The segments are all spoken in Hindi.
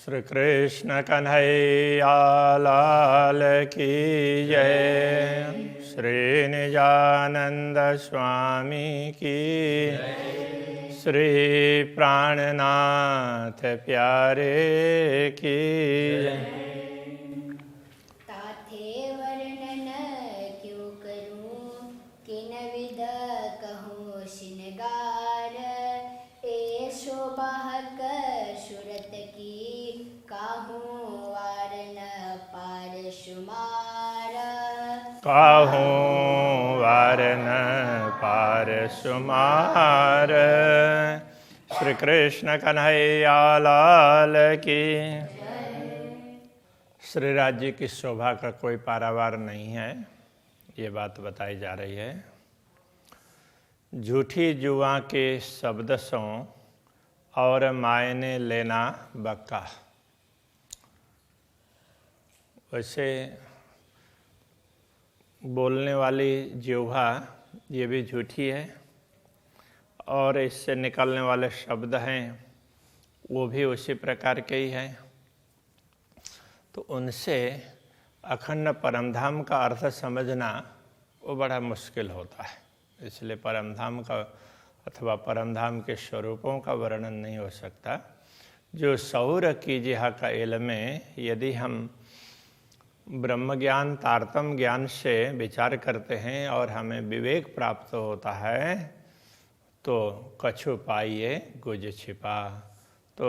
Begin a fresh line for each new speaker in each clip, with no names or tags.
श्री कृष्ण कन्हैया लाल की जय। श्री निजानंद स्वामी की श्री प्राणनाथ प्यारे की जय।
ताथे वर्णन क्यों करूं किन विध कहूं श्रृंगार ए शोभाक सुरत की काहूं वारन पार शुमार
काहूं वारन पार सुमार। श्री कृष्ण कन्हैया लाल की। श्री राज्य की शोभा का कोई पारावार नहीं है, ये बात बताई जा रही है। झूठी जुआ के शब्द सो और मायने लेना बक्का। वैसे बोलने वाली जिह्वा ये भी झूठी है और इससे निकलने वाले शब्द हैं वो भी उसी प्रकार के ही हैं। तो उनसे अखंड परमधाम का अर्थ समझना वो बड़ा मुश्किल होता है। इसलिए परमधाम का अथवा परमधाम के स्वरूपों का वर्णन नहीं हो सकता। जो सौर की जिहा का इल्म में यदि हम ब्रह्म ज्ञान तारतम ज्ञान से विचार करते हैं और हमें विवेक प्राप्त होता है तो कछु पाइए गुज छिपा। तो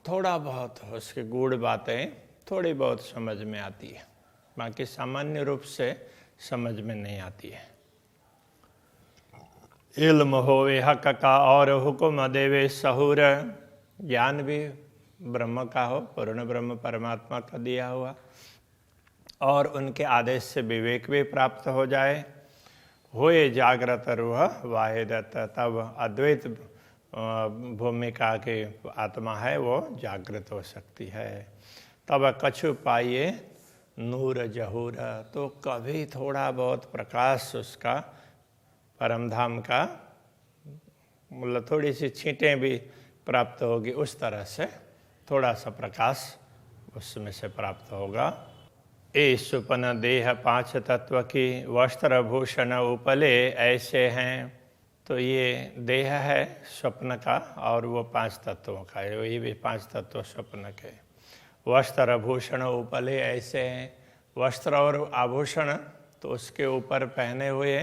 थोड़ा बहुत उसके गूढ़ बातें थोड़ी बहुत समझ में आती है, बाकी सामान्य रूप से समझ में नहीं आती है। इल्म होवे हक का और हुक्म देवे सहूर। ज्ञान भी ब्रह्म का हो, पूर्ण ब्रह्म परमात्मा का दिया हुआ, और उनके आदेश से विवेक भी प्राप्त हो जाए। होए जागृत रूह वाहिदत, तब अद्वैत भूमिका के आत्मा है वो जागृत हो सकती है। तब कछु पाइए नूर जहूर, तो कभी थोड़ा बहुत प्रकाश उसका परमधाम का मतलब थोड़ी सी छींटें भी प्राप्त होगी, उस तरह से थोड़ा सा प्रकाश उसमें से प्राप्त होगा। ए सुपन देह पांच तत्व की वस्त्र भूषण उपले ऐसे हैं। तो ये देह है स्वप्न का और वो पांच तत्वों का है, वही भी पांच तत्व स्वप्न के। वस्त्र भूषण उपले ऐसे हैं। वस्त्र और आभूषण तो उसके ऊपर पहने हुए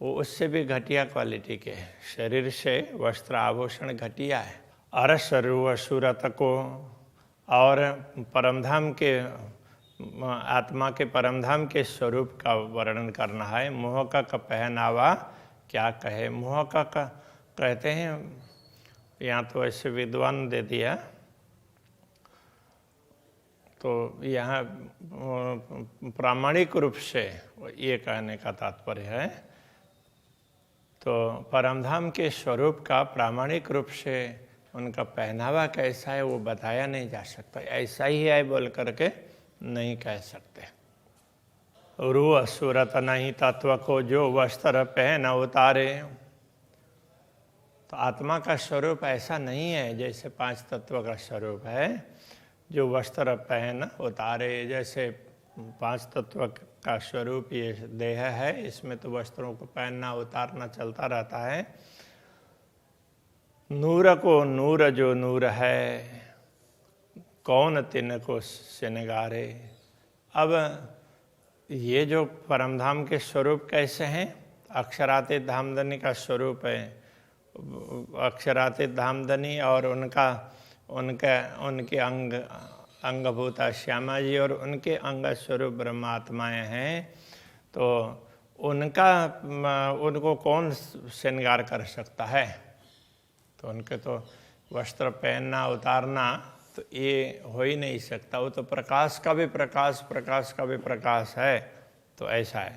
वो उससे भी घटिया क्वालिटी के हैं। शरीर से वस्त्र आभूषण घटिया है। अरस रूह सूरत को और परमधाम के आत्मा के परमधाम के स्वरूप का वर्णन करना है। मोह का पहनावा क्या कहे। मोह का कहते हैं, यहाँ तो ऐसे विद्वान दे दिया, तो यहाँ प्रामाणिक रूप से ये कहने का तात्पर्य है। तो परमधाम के स्वरूप का प्रामाणिक रूप से उनका पहनावा कैसा है वो बताया नहीं जा सकता। ऐसा ही है बोल करके नहीं कह सकते। रूह सूरत नहीं तत्व को जो वस्त्र पहन उतारे। तो आत्मा का स्वरूप ऐसा नहीं है जैसे पांच तत्व का स्वरूप है जो वस्त्र पहन उतारे। जैसे पांच तत्व का स्वरूप ये देह है, इसमें तो वस्त्रों को पहनना उतारना चलता रहता है। नूर को नूर जो नूर है, कौन तिनको सिनगारे। अब ये जो परमधाम के स्वरूप कैसे हैं। अक्षरातीत धामधनी का स्वरूप है। अक्षरातीत धामधनी और उनके अंगभूता श्यामा जी और उनके अंग स्वरूप ब्रह्मात्माएं हैं। तो उनको कौन श्रृंगार कर सकता है। तो उनके तो वस्त्र पहनना उतारना तो ये हो ही नहीं सकता। वो तो प्रकाश का भी प्रकाश, प्रकाश का भी प्रकाश है। तो ऐसा है।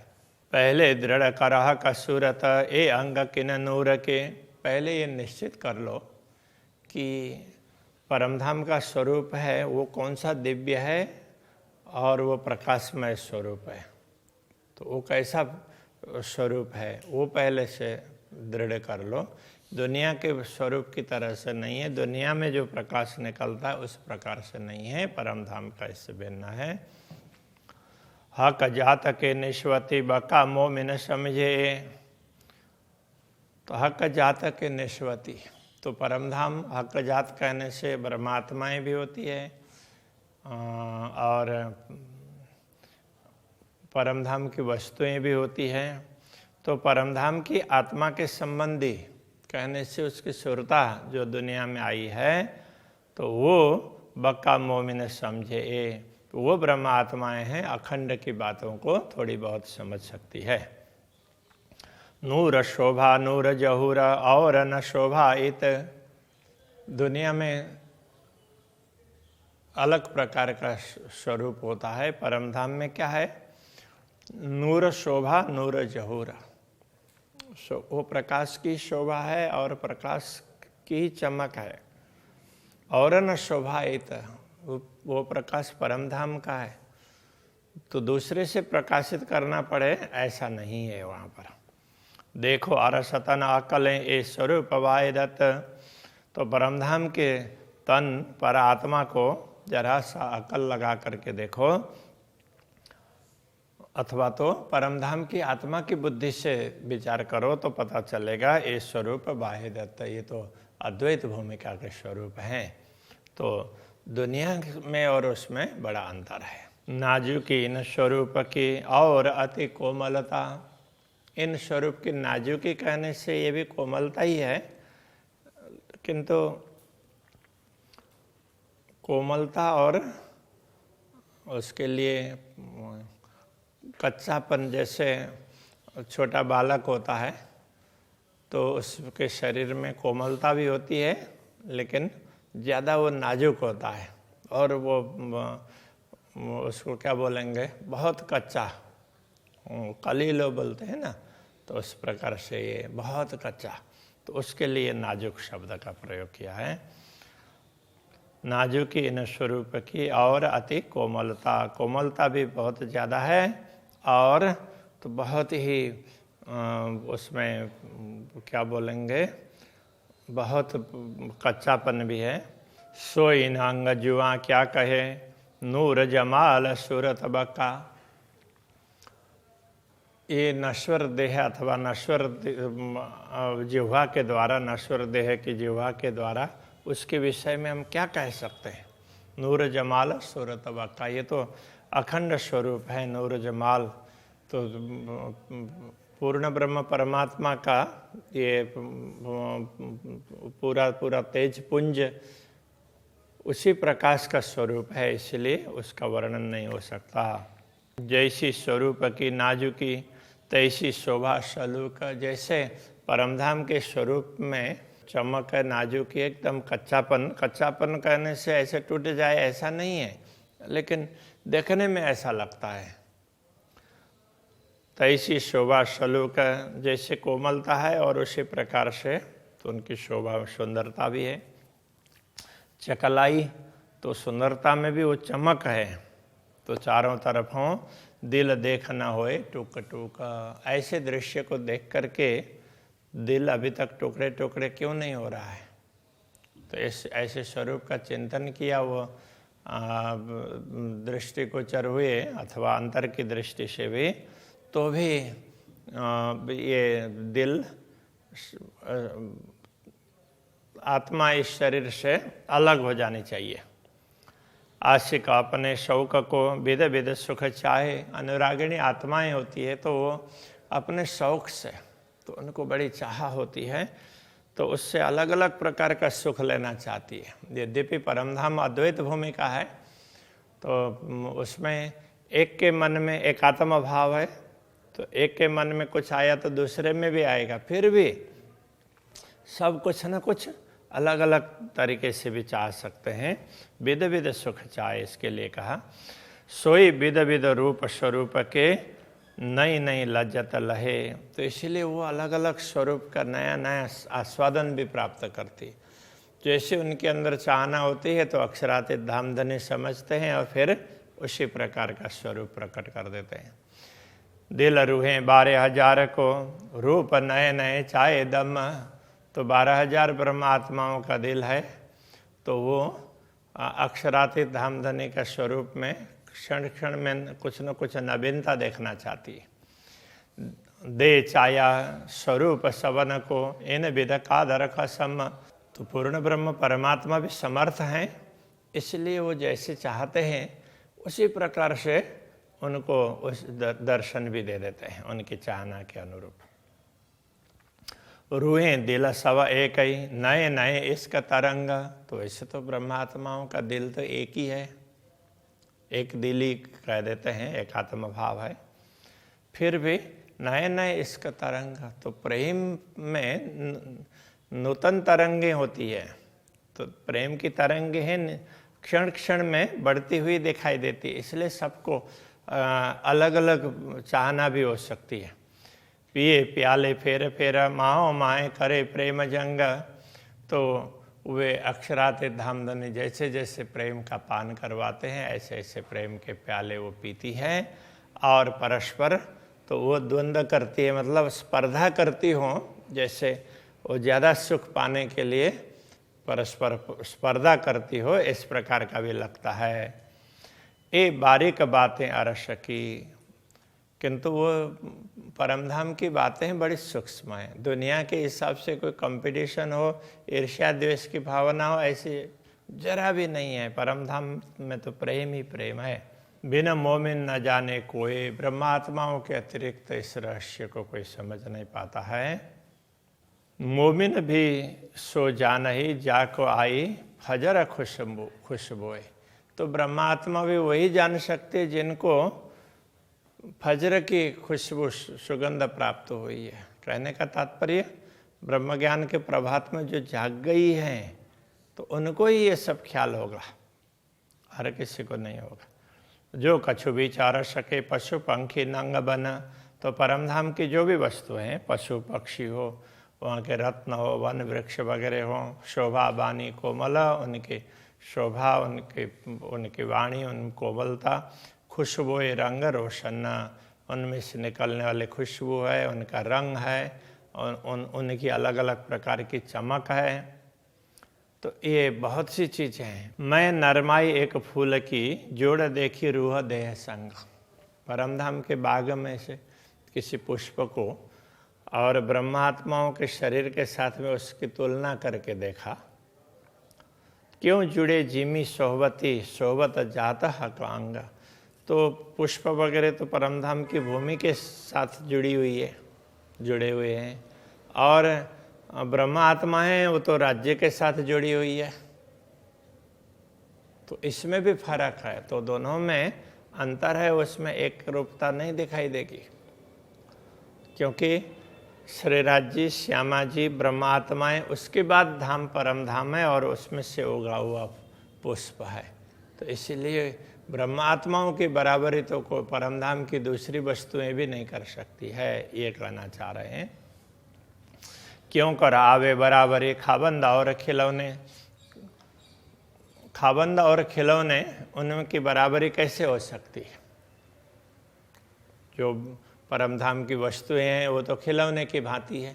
पहले दृढ़ करह का सूरत ए अंग किन नूर के। पहले ये निश्चित कर लो कि परमधाम का स्वरूप है वो कौन सा दिव्य है और वो प्रकाशमय स्वरूप है। तो वो कैसा स्वरूप है वो पहले से दृढ़ कर लो। दुनिया के स्वरूप की तरह से नहीं है, दुनिया में जो प्रकाश निकलता है उस प्रकार से नहीं है, परम धाम का इससे भिन्न है। हक जात के निश्वती बका मोमिन समझे, तो हक जात के निश्वती, तो परम धाम हक जात कहने से ब्रह्मात्माएं भी होती है और परम धाम की वस्तुएं भी होती हैं। तो परम धाम की आत्मा के संबंधी कहने से उसकी सुरता जो दुनिया में आई है तो वो बक्का मोमिन समझे, वो ब्रह्म आत्माएं हैं, अखंड की बातों को थोड़ी बहुत समझ सकती है। नूर शोभा नूर जहूर और न शोभा इत, दुनिया में अलग प्रकार का स्वरूप होता है, परम धाम में क्या है? नूर शोभा नूर जहूर, वो प्रकाश की शोभा है और प्रकाश की चमक है। और न शोभा इत, वो प्रकाश परम धाम का है, तो दूसरे से प्रकाशित करना पड़े ऐसा नहीं है वहाँ पर। देखो अरसतन अकलें ए स्वरूप वायदत, तो परमधाम के तन पर आत्मा को जरा सा अकल लगा करके देखो, अथवा तो परमधाम की आत्मा की बुद्धि से विचार करो तो पता चलेगा ये स्वरूप वाहिदत, ये तो अद्वैत भूमिका के स्वरूप हैं। तो दुनिया में और उसमें बड़ा अंतर है। नाजुकी इन स्वरूप की और अति कोमलता, इन स्वरूप की नाजुकी कहने से ये भी कोमलता ही है, किंतु कोमलता और उसके लिए कच्चापन, जैसे छोटा बालक होता है तो उसके शरीर में कोमलता भी होती है लेकिन ज़्यादा वो नाजुक होता है, और वो उसको क्या बोलेंगे, बहुत कच्चा, कलीलो बोलते हैं ना, तो उस प्रकार से ये बहुत कच्चा, तो उसके लिए नाजुक शब्द का प्रयोग किया है। नाजुकी इन स्वरूप की और अति कोमलता, कोमलता भी बहुत ज़्यादा है और तो बहुत ही उसमें क्या बोलेंगे, बहुत कच्चापन भी है। सो इन अंग जुआ क्या कहे, नूर जमाल सूरत बका, ये नश्वर देह अथवा नश्वर जिह्वा के द्वारा, नश्वर देह की जिह्वा के द्वारा उसके विषय में हम क्या कह सकते हैं? नूर जमाल सूरत बका, ये तो अखंड स्वरूप है नूर जमाल, तो पूर्ण ब्रह्म परमात्मा का ये पूरा तेज पुंज उसी प्रकाश का स्वरूप है, इसलिए उसका वर्णन नहीं हो सकता। जैसी स्वरूप की नाजुकी तैसी शोभा सलूक, जैसे परमधाम के स्वरूप में चमक है, नाजुकी, एकदम कच्चापन, कच्चापन कहने से ऐसे टूट जाए ऐसा नहीं है, लेकिन देखने में ऐसा लगता है। तैसी शोभा सलूक, जैसे कोमलता है और उसी प्रकार से तो उनकी शोभा सुंदरता भी है। चकलाई, तो सुंदरता में भी वो चमक है, तो चारों तरफों दिल देख न होए टुक टुक, ऐसे दृश्य को देख करके दिल अभी तक टुकड़े टुकड़े क्यों नहीं हो रहा है? तो ऐसे स्वरूप का चिंतन किया वो दृष्टिगोचर हुए अथवा अंतर की दृष्टि से भी, तो भी ये दिल आत्मा इस शरीर से अलग हो जानी चाहिए। आशिक अपने शौक को विध विध सुख चाहे, अनुरागिणी आत्माएं होती है तो वो अपने शौक से, तो उनको बड़ी चाह होती है, तो उससे अलग अलग प्रकार का सुख लेना चाहती है। यद्यपि परमधाम अद्वैत भूमिका है तो उसमें एक के मन में एकात्म भाव है, तो एक के मन में कुछ आया तो दूसरे में भी आएगा, फिर भी सब कुछ न कुछ अलग अलग तरीके से भी चाह सकते हैं। विध विध सुख चाहे, इसके लिए कहा सोई विध विध रूप स्वरूप के नई नई लज्जत लहे, तो इसलिए वो अलग अलग स्वरूप का नया नया आस्वादन भी प्राप्त करती। जैसे उनके अंदर चाहना होती है तो अक्षरातीत धामधनी समझते हैं और फिर उसी प्रकार का स्वरूप प्रकट कर देते हैं। दिल रूहें 12,000 को, रूप नए नए चाहे दम। तो 12,000 ब्रह्मात्माओं का दिल है, तो वो अक्षरातीत धामधनी का स्वरूप में क्षण क्षण में कुछ न कुछ नवीनता देखना चाहती है। दे चाया स्वरूप सवन को, इन विध कादर का सम। तो पूर्ण ब्रह्म परमात्मा भी समर्थ हैं, इसलिए वो जैसे चाहते हैं उसी प्रकार से उनको उस दर्शन भी दे देते हैं उनकी चाहना के अनुरूप। रूहें दिल सवा एक ही, नए नए इसका तरंग। तो ऐसे तो ब्रह्मात्माओं का दिल तो एक ही है, एक दिल ही कह देते हैं, एक आत्म भाव है। फिर भी नए नए इसका तरंग, तो प्रेम में नूतन तरंगे होती है। तो प्रेम की तरंगे हैं, क्षण क्षण में बढ़ती हुई दिखाई देती है, इसलिए सबको अलग अलग चाहना भी हो सकती है। पिए प्याले फेर फेरा, माओ माए करे प्रेम जंग। तो वे अक्षरातीत धामधनी जैसे जैसे प्रेम का पान करवाते हैं, ऐसे ऐसे प्रेम के प्याले वो पीती है। और परस्पर तो वो द्वंद्व करती है, मतलब स्पर्धा करती हो, जैसे वो ज़्यादा सुख पाने के लिए परस्पर स्पर्धा करती हो, इस प्रकार का भी लगता है। ये बारीक बातें अरस की, किंतु वो परमधाम की बातें बड़ी सूक्ष्म हैं। दुनिया के हिसाब से कोई कंपटीशन हो, ईर्ष्या द्वेष की भावना हो, ऐसी जरा भी नहीं है। परमधाम में तो प्रेम ही प्रेम है। बिना मोमिन न जाने कोई, ब्रह्मात्माओं के अतिरिक्त इस रहस्य को कोई समझ नहीं पाता है। मोमिन भी सो जान ही जाको आई, फजर खुशबोए। तो ब्रह्मात्मा भी वही जान सकते जिनको फजर की खुशबू सुगंध प्राप्त हुई है। कहने का तात्पर्य ब्रह्म ज्ञान के प्रभात में जो जाग गई हैं, तो उनको ही ये सब ख्याल होगा, हर किसी को नहीं होगा। जो कछु विचार सके पशु पंखी नंग बन। तो परमधाम की जो भी वस्तु हैं, पशु पक्षी हो, वहाँ के रत्न हो, वन वृक्ष वगैरह हो, शोभा बानी कोमल, उनकी शोभा, उनकी वाणी, उन कोमलता, खुशबुए रंग रोशन, उनमें से निकलने वाली खुशबू है, उनका रंग है, उनकी अलग अलग प्रकार की चमक है। तो ये बहुत सी चीज़ें हैं। मैं नरमाई एक फूल की, जोड़ देखी रूह देह संग। परमधाम के बाग में से किसी पुष्प को और ब्रह्मात्माओं के शरीर के साथ में उसकी तुलना करके देखा। क्यों जुड़े जिमी सोहबती, सोहबत जाता हकांग। तो पुष्प वगैरह तो परमधाम की भूमि के साथ जुड़ी हुई है, जुड़े हुए हैं, और ब्रह्म आत्मा है वो तो राज्य के साथ जुड़ी हुई है। तो इसमें भी फर्क है, तो दोनों में अंतर है, उसमें एक रूपता नहीं दिखाई देगी। क्योंकि श्री राज्य श्यामा जी ब्रह्म आत्माएं, उसके बाद धाम परम धाम है और उसमें से उगा हुआ पुष्प है। तो इसीलिए ब्रह्म आत्माओं की बराबरी तो कोई परम धाम की दूसरी वस्तुएं भी नहीं कर सकती है, ये कहना चाह रहे हैं। क्यों कर आवे बराबरी खाबंद और खिलौने। खाबंद और खिलौने, उनकी बराबरी कैसे हो सकती है? जो परमधाम की वस्तुएं हैं वो तो खिलौने की भांति है।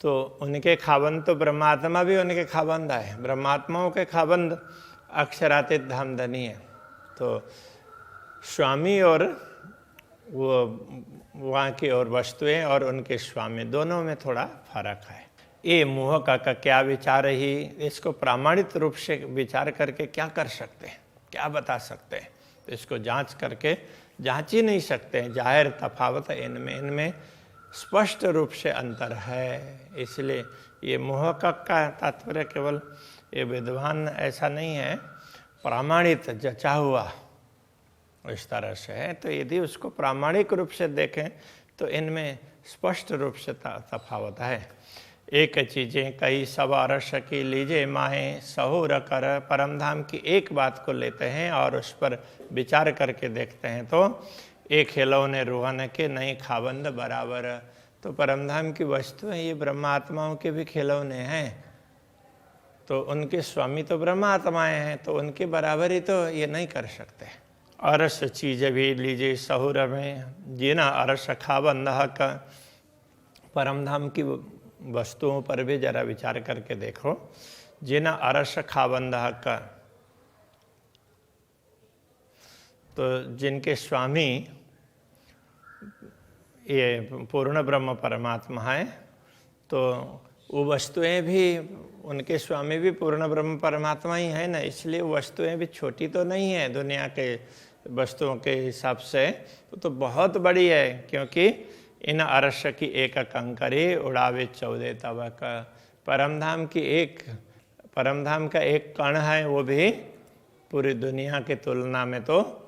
तो उनके खाबंद तो ब्रह्मात्मा भी उनके खाबंद है। ब्रह्मात्माओं के खाबंद अक्षरातीत धामधनी है। तो स्वामी और वो वहाँ की और वस्तुएं और उनके स्वामी, दोनों में थोड़ा फर्क है। ये मोह का क्या विचार ही, इसको प्रामाणिक रूप से विचार करके क्या कर सकते हैं, क्या बता सकते हैं? तो इसको जांच करके जांच ही नहीं सकते हैं। जाहिर तफावत है इनमें स्पष्ट रूप से अंतर है। इसलिए ये मोह का तात्पर्य केवल ये विद्वान ऐसा नहीं है, प्रामाणिक जचा हुआ इस तरह से है। तो यदि उसको प्रामाणिक रूप से देखें तो इनमें स्पष्ट रूप से तफावत है। एक चीज़ें कई सवा रस की लीजे माहें सहूर कर। परमधाम की एक बात को लेते हैं और उस पर विचार करके देखते हैं तो एक खिलौने रूहन के नहीं खाबंद बराबर। तो परमधाम की वस्तुएं ये ब्रह्मात्माओं के भी खिलौने हैं, तो उनके स्वामी तो ब्रह्मात्माएं हैं, तो उनके बराबरी तो ये नहीं कर सकते। अरस चीज भी लीजिए सहुर में, जिना अरस खाबंद का। परम धाम की वस्तुओं पर भी जरा विचार करके देखो। जिना अरस खाबंद का, तो जिनके स्वामी ये पूर्ण ब्रह्म परमात्मा है, तो वो वस्तुएं भी, उनके स्वामी भी पूर्ण ब्रह्म परमात्मा ही है ना, इसलिए वस्तुएं भी छोटी तो नहीं है दुनिया के वस्तुओं के हिसाब से, तो बहुत बड़ी है। क्योंकि इन अरस की एक कंकरी उड़ावे 14 तवक। परमधाम का एक कण है, वो भी पूरी दुनिया की तुलना में तो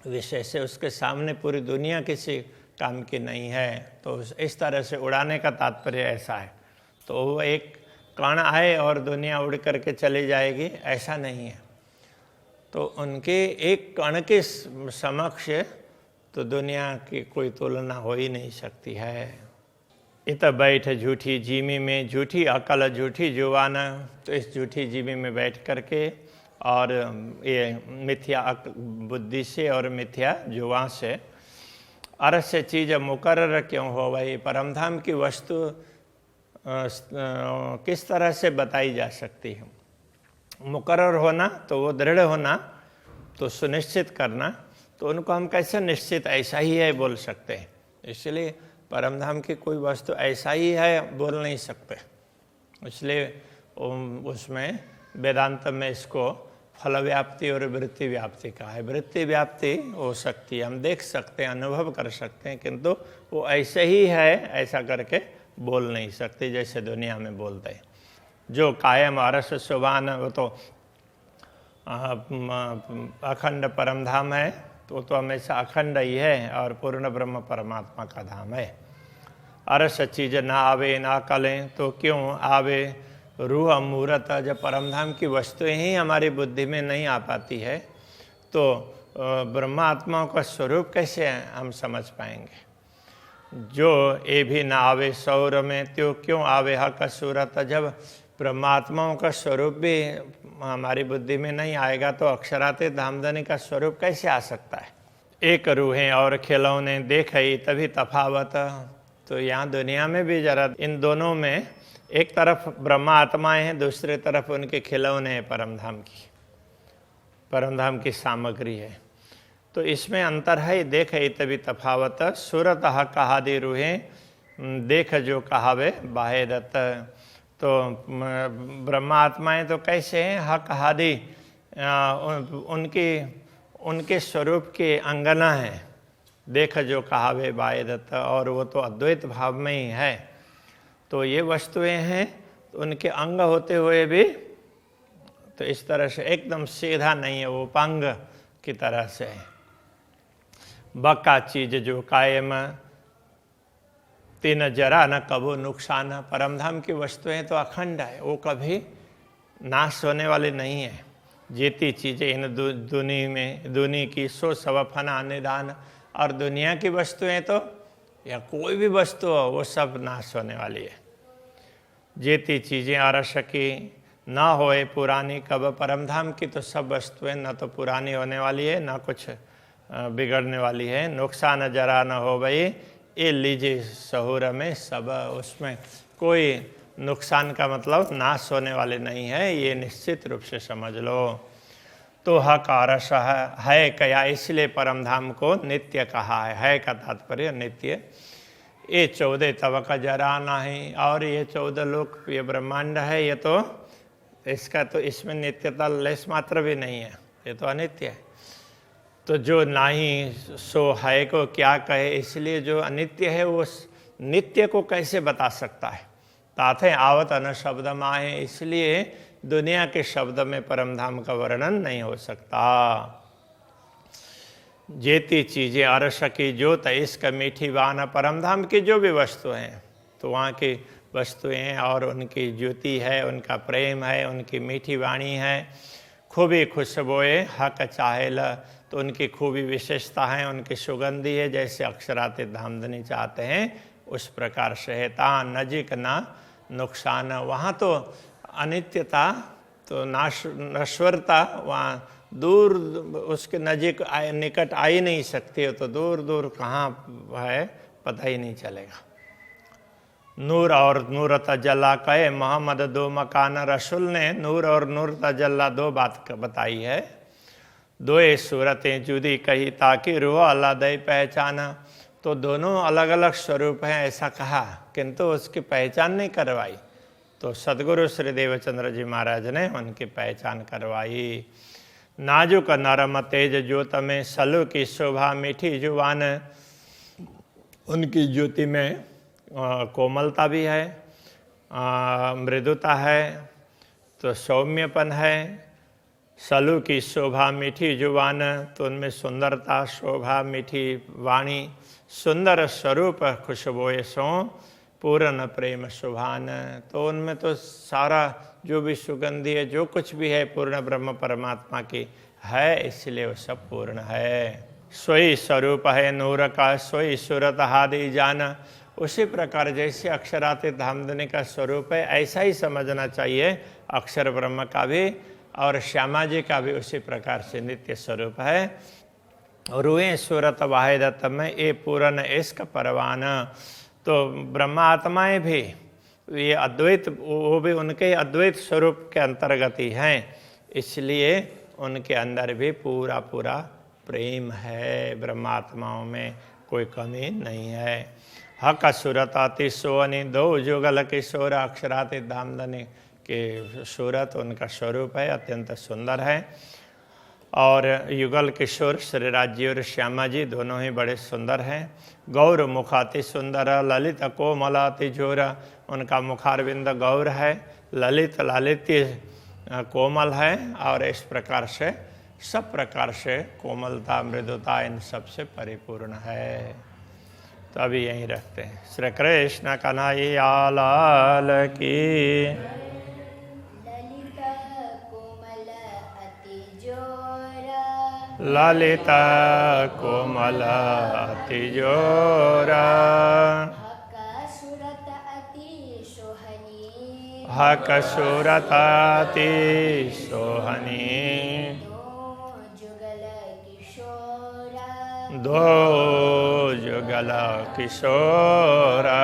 विशेष है, उसके सामने पूरी दुनिया किसी काम की नहीं है। तो इस तरह से उड़ाने का तात्पर्य ऐसा है। तो वो एक कण आए और दुनिया उड़ करके चली जाएगी, ऐसा नहीं है। तो उनके एक कण के समक्ष तो दुनिया की कोई तुलना हो ही नहीं सकती है। इत बैठ झूठी जीमी में, झूठी अकल झूठी जुबान। तो इस झूठी जीमी में बैठ करके और ये मिथ्या बुद्धि से और मिथ्या जुबान से अरस से चीज़ मुकर्रर क्यों हो भाई। परमधाम की वस्तु किस तरह से बताई जा सकती है। मुकर्रर होना तो वो दृढ़ होना, तो सुनिश्चित करना, तो उनको हम कैसे निश्चित ऐसा ही है बोल सकते हैं। इसलिए परमधाम की कोई वस्तु ऐसा ही है बोल नहीं सकते। इसलिए उसमें वेदांत में इसको फल व्याप्ति और वृत्ति व्याप्ति का है। वृत्ति व्याप्ति हो सकती है, हम देख सकते हैं, अनुभव कर सकते हैं, किंतु वो ऐसे ही है ऐसा करके बोल नहीं सकते जैसे दुनिया में बोलते हैं। जो कायम अरस सुबान, वो तो अखंड परम धाम है, तो हमेशा अखंड ही है और पूर्ण ब्रह्म परमात्मा का धाम है। अरस चीज ना आवे ना कलें तो क्यों आवे रूह मूर्त। जब परमधाम की वस्तुएं ही हमारी बुद्धि में नहीं आ पाती है, तो ब्रह्मात्माओं का स्वरूप कैसे हम समझ पाएंगे। जो ये भी ना आवे सौर में त्यो क्यों आवे हक सूरत। जब ब्रह्मात्माओं का स्वरूप भी हमारी बुद्धि में नहीं आएगा, तो अक्षराते धामधनी का स्वरूप कैसे आ सकता है। एक रूहें और खिलौने देखे तभी तफावत। तो यहाँ दुनिया में भी जरा इन दोनों में, एक तरफ ब्रह्मा आत्माएं हैं, दूसरी तरफ उनके खिलौने हैं परमधाम की सामग्री है। तो इसमें अंतर है। देख तभी तफावत सूरत कहादी रूहें देख जो कहावे बाहे दत्त। तो ब्रह्मा आत्माएं तो कैसे हैं, हक हादी उनके स्वरूप के अंगना है। देख जो कहावे बाहे दत्त, और वो तो अद्वैत भाव में ही है। तो ये वस्तुएं हैं, तो उनके अंग होते हुए भी तो इस तरह से एकदम सीधा नहीं है, वो उपांग की तरह से है। बका चीज जो कायम तीन जरा न कबो नुकसान। परमधाम की वस्तुएं तो अखंड है, वो कभी नाश होने वाली नहीं है। जीती चीजें इन दुनी की सो सब फना निदान। और दुनिया की वस्तुएं तो, या कोई भी वस्तु हो, वो सब नाश होने वाली है। जीती चीजें अरस की ना होए पुरानी कब। परमधाम की तो सब वस्तुएं न तो पुरानी होने वाली है, ना कुछ बिगड़ने वाली है। नुकसान जरा न हो भाई ये लीजिए सहूर में सब। उसमें कोई नुकसान का मतलब नाश होने वाले नहीं है, ये निश्चित रूप से समझ लो। तो हक अरस है कया, इसलिए परमधाम को नित्य कहा है का तात्पर्य नित्य। ये 14 तब का जरा नहीं, और ये 14 लोक ये ब्रह्मांड है, ये तो इसका तो इसमें नित्यता लेस मात्र भी नहीं है, ये तो अनित्य है। तो जो नहीं सो है को क्या कहे, इसलिए जो अनित्य है वो नित्य को कैसे बता सकता है। ताथे आवत अन शब्द माहे, इसलिए दुनिया के शब्द में परमधाम का वर्णन नहीं हो सकता। जेती चीजें अरस की ज्योत इसका मीठी बान। परमधाम की जो भी वस्तु हैं, तो वहाँ की वस्तुएं और उनकी ज्योति है, उनका प्रेम है, उनकी मीठी वाणी है। खूबी खुशबोए हक चाहेल, तो उनकी खूबी विशेषता है, उनकी सुगंधी है। जैसे अक्षराते धामधनी चाहते हैं उस प्रकार से है। ता नजीक ना नुकसान, वहाँ तो अनित्यता तो नश्वरता वहाँ दूर उसके नजीक निकट आ ही नहीं सकती हो, तो दूर दूर कहाँ है पता ही नहीं चलेगा। नूर और नूर तजल्ला कहे मोहम्मद दो मकान, रसूल ने नूर और नूर तजल्ला दो बात बताई है। दो सूरतें जुदी कही ताकि रूह अल्लाह दे पहचाना, तो दोनों अलग अलग स्वरूप हैं ऐसा कहा, किंतु उसकी पहचान नहीं करवाई। तो सदगुरु श्री देवचंद्र जी महाराज ने उनकी पहचान करवाई। नाजुक नरम तेज ज्योत में सलू की शोभा मीठी जुबान, उनकी ज्योति में कोमलता भी है, मृदुता है, तो सौम्यपन है। सलू की शोभा मीठी जुबान, तो उनमें सुंदरता, शोभा, मीठी वाणी, सुंदर स्वरूप खुशबोए सो पूर्ण प्रेम शुभान, तो उनमें तो सारा जो भी सुगंधी है, जो कुछ भी है पूर्ण ब्रह्म परमात्मा की है, इसलिए वो सब पूर्ण है। सोई स्वरूप है नूर का, सोई सूरत हादि जान, उसी प्रकार जैसे अक्षरातीत धामधनी का स्वरूप है ऐसा ही समझना चाहिए अक्षर ब्रह्म का भी, और श्यामा जी का भी उसी प्रकार से नित्य स्वरूप है। रुए सूरत वाहिदत में ये पूर्ण इश्क परवान, तो ब्रह्मा आत्माएं भी ये अद्वैत, वो भी उनके अद्वैत स्वरूप के अंतर्गत ही हैं, इसलिए उनके अंदर भी पूरा पूरा प्रेम है। ब्रह्मात्माओं में कोई कमी नहीं है। हक सूरत अति सोहनी, दो जुगल किशोर, अक्षरातीत धामधनी के सूरत उनका स्वरूप है, अत्यंत सुंदर है। और युगल किशोर श्री राज्य और श्यामा जी दोनों ही बड़े सुंदर हैं। गौर मुखाति सुंदर, ललित कोमलाति जोर, उनका मुखारविंद गौर है, ललित लालित्य कोमल है, और इस प्रकार से सब प्रकार से कोमलता मृदुता इन सबसे परिपूर्ण है। तो अभी यहीं रखते हैं। श्री कृष्ण कन्हैया लाल की। ललित कोमल अति जोरा, हक सूरत अति सोहनी, दो जुगल किशोरा,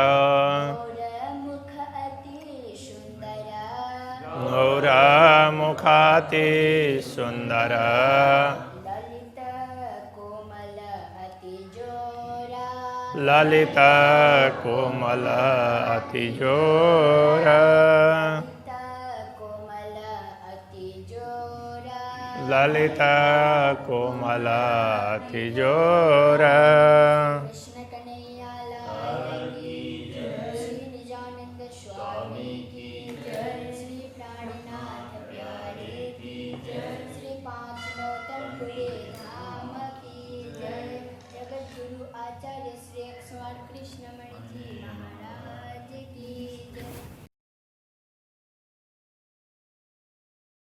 गौर मुखाति सुंदर, ललित कोमल अति जोरा, ललित कोमल अति जोरा।